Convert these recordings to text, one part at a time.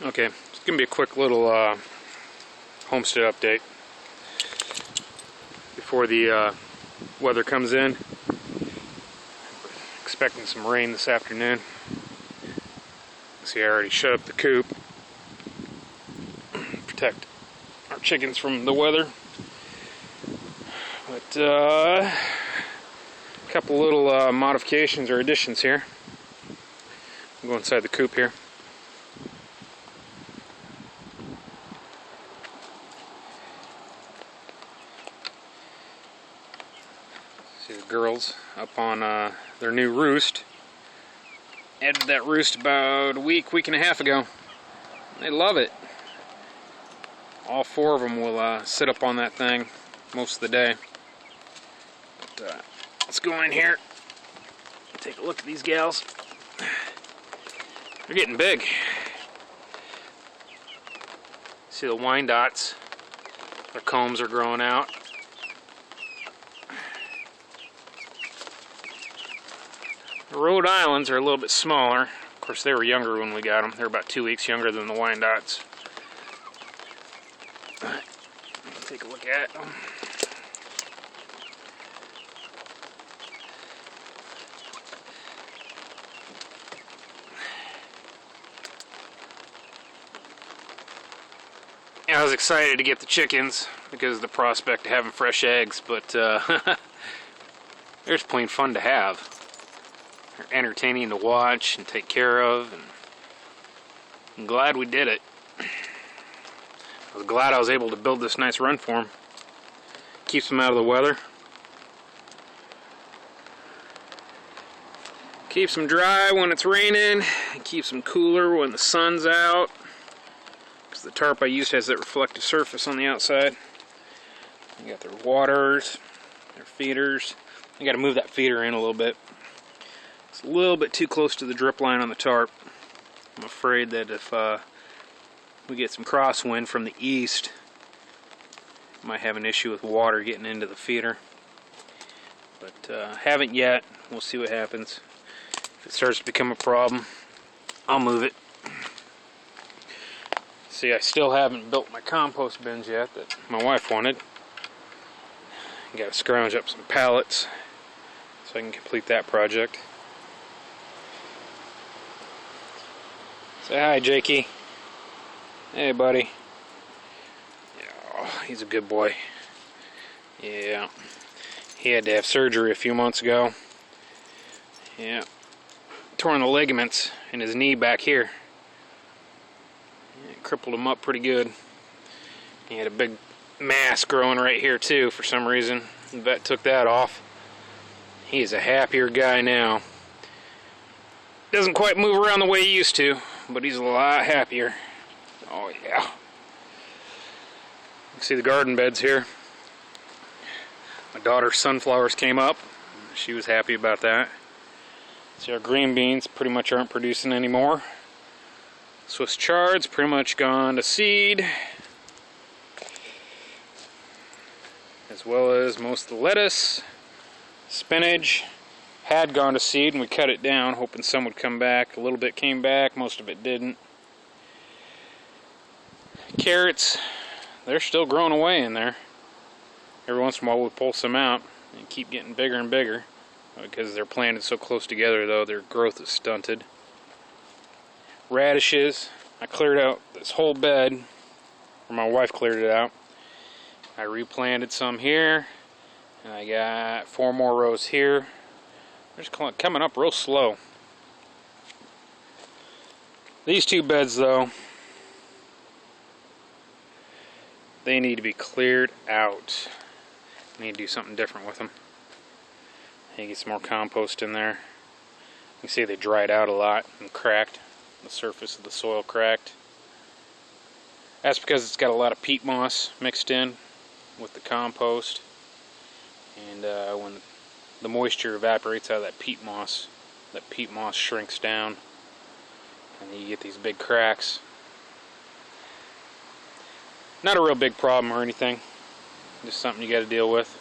Okay, it's going to be a quick little homestead update before the weather comes in. Expecting some rain this afternoon. See, I already shut up the coop. Protect our chickens from the weather. But a couple little modifications or additions here. I'll go inside the coop here. See the girls up on their new roost. Added that roost about a week and a half ago. They love it. All four of them will sit up on that thing most of the day. But, let's go in here. Take a look at these gals. They're getting big. See the Wyandottes? Their combs are growing out. The Rhode Islands are a little bit smaller. Of course, they were younger when we got them. They're about 2 weeks younger than the Wyandottes. Take a look at them. I was excited to get the chickens because of the prospect of having fresh eggs, but they're just plain fun to have. They're entertaining to watch and take care of, and I'm glad we did it. I was glad I was able to build this nice run for them. Keeps them out of the weather. Keeps them dry when it's raining. It keeps them cooler when the sun's out. Because the tarp I used has that reflective surface on the outside. You got their waters, their feeders. I got to move that feeder in a little bit. It's a little bit too close to the drip line on the tarp. I'm afraid that if we get some crosswind from the east, might have an issue with water getting into the feeder. But haven't yet. We'll see what happens. If it starts to become a problem, I'll move it. See, I still haven't built my compost bins yet that my wife wanted. Got to scrounge up some pallets so I can complete that project. Say hi, Jakey. Hey, buddy. Oh, he's a good boy. Yeah. He had to have surgery a few months ago. Yeah. Torn the ligaments in his knee back here. It crippled him up pretty good. He had a big mass growing right here too for some reason. The vet took that off. He's a happier guy now. Doesn't quite move around the way he used to, but he's a lot happier. Oh yeah. You can see the garden beds here. My daughter's sunflowers came up. She was happy about that. See, our green beans pretty much aren't producing anymore. Swiss chard's pretty much gone to seed. As well as most of the lettuce. Spinach had gone to seed and we cut it down hoping some would come back. A little bit came back, most of it didn't. Carrots, they're still growing away in there. Every once in a while we pull some out and keep getting bigger and bigger. Because they're planted so close together though, their growth is stunted. Radishes, I cleared out this whole bed, or my wife cleared it out. I replanted some here, and I got 4 more rows here. They're just coming up real slow. These 2 beds though, they need to be cleared out. I need to do something different with them. I get some more compost in there. You can see they dried out a lot and cracked. The surface of the soil cracked. That's because it's got a lot of peat moss mixed in with the compost. And when the moisture evaporates out of that peat moss shrinks down. And you get these big cracks. Not a real big problem or anything. Just something you got to deal with.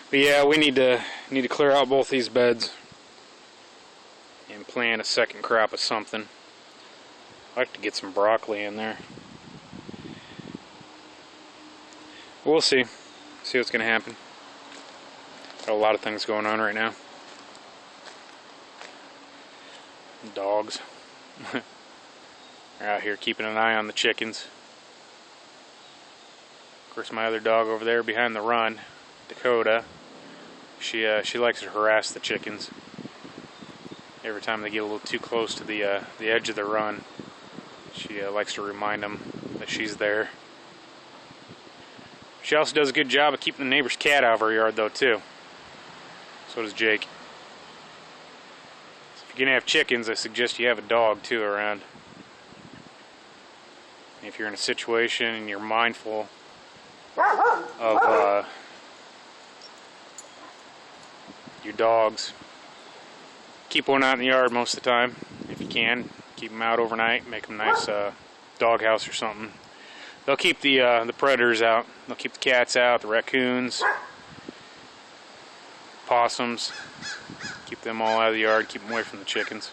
But yeah, we need to clear out both these beds and plant a second crop of something. I like to get some broccoli in there. We'll see. See what's going to happen. Got a lot of things going on right now. Dogs. They're out here keeping an eye on the chickens. Of course, my other dog over there behind the run, Dakota, she likes to harass the chickens. Every time they get a little too close to the edge of the run, she likes to remind them that she's there. She also does a good job of keeping the neighbor's cat out of her yard, though, too. So does Jake. So if you're gonna have chickens, I suggest you have a dog too around. If you're in a situation and you're mindful of your dogs, keep one out in the yard most of the time if you can. Keep them out overnight. Make them nice dog house or something. They'll keep the predators out. They'll keep the cats out, the raccoons, possums. Keep them all out of the yard. Keep them away from the chickens.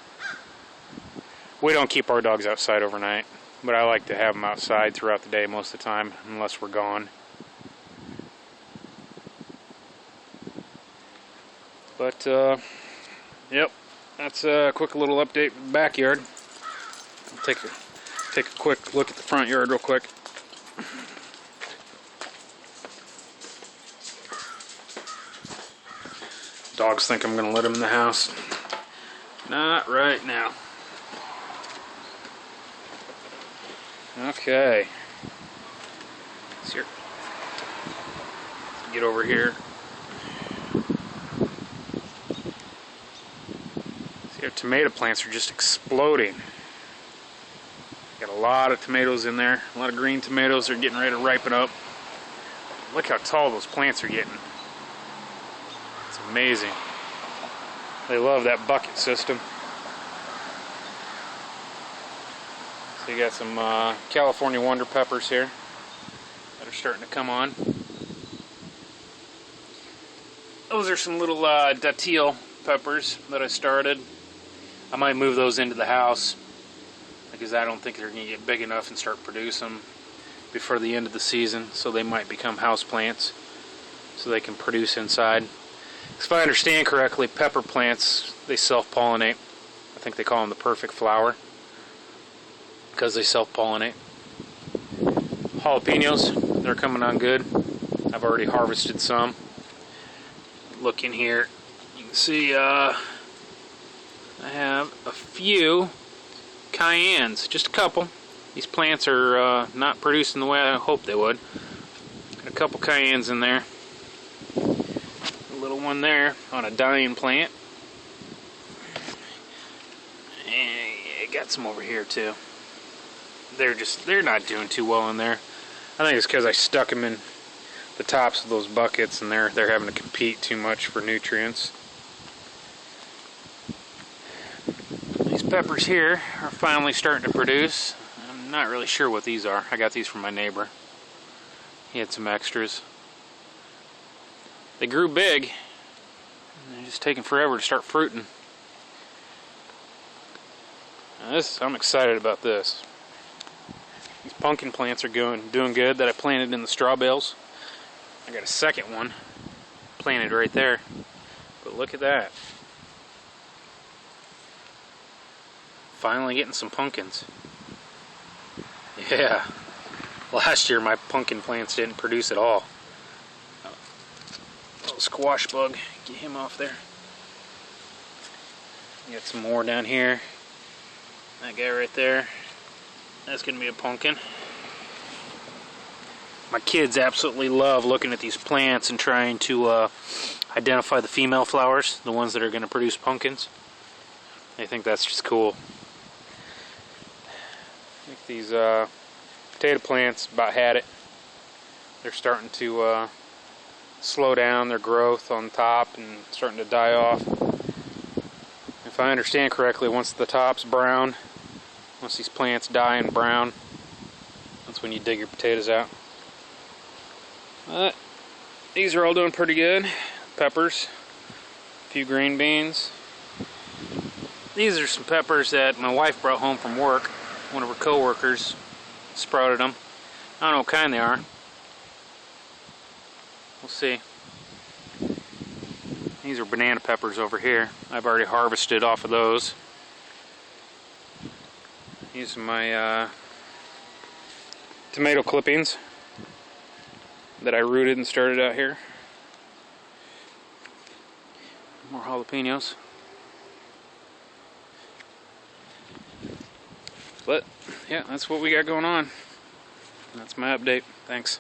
We don't keep our dogs outside overnight, but I like to have them outside throughout the day most of the time, unless we're gone. But yep, that's a quick little update of the backyard. I'll take a quick look at the front yard real quick. Dogs think I'm going to let them in the house. Not right now. Okay. Let's get over here. See, our tomato plants are just exploding. Got a lot of tomatoes in there. A lot of green tomatoes are getting ready to ripen up. Look how tall those plants are getting. It's amazing. They love that bucket system. So you got some California Wonder Peppers here that are starting to come on. Those are some little datil peppers that I started. I might move those into the house because I don't think they're going to get big enough and start producing before the end of the season, so they might become house plants so they can produce inside. If I understand correctly, pepper plants, they self-pollinate. I think they call them the perfect flower because they self-pollinate. Jalapenos, they're coming on good. I've already harvested some. Look in here, you can see I have a few cayennes, just a couple. These plants are not producing the way I hoped they would. Got a couple cayennes in there. A little one there on a dying plant. And got some over here too. They're not doing too well in there. I think it's because I stuck them in the tops of those buckets and they're having to compete too much for nutrients. These peppers here are finally starting to produce. I'm not really sure what these are. I got these from my neighbor. He had some extras. They grew big. And they're just taking forever to start fruiting. Now I'm excited about this. These pumpkin plants are doing good that I planted in the straw bales. I got a second one planted right there. But look at that. Finally getting some pumpkins. Yeah. Last year my pumpkin plants didn't produce at all. Little squash bug. Get him off there. Got some more down here. That guy right there. That's going to be a pumpkin. My kids absolutely love looking at these plants and trying to identify the female flowers, the ones that are going to produce pumpkins. They think that's just cool. I think these potato plants about had it. They're starting to slow down their growth on top and starting to die off. If I understand correctly, once the top's brown, once these plants die and brown, that's when you dig your potatoes out. But these are all doing pretty good. Peppers, a few green beans. These are some peppers that my wife brought home from work. one of her co-workers sprouted them. I don't know what kind they are. We'll see. These are banana peppers over here. I've already harvested off of those. Using my tomato clippings that I rooted and started out here. More jalapenos. But yeah, that's what we got going on. That's my update. Thanks.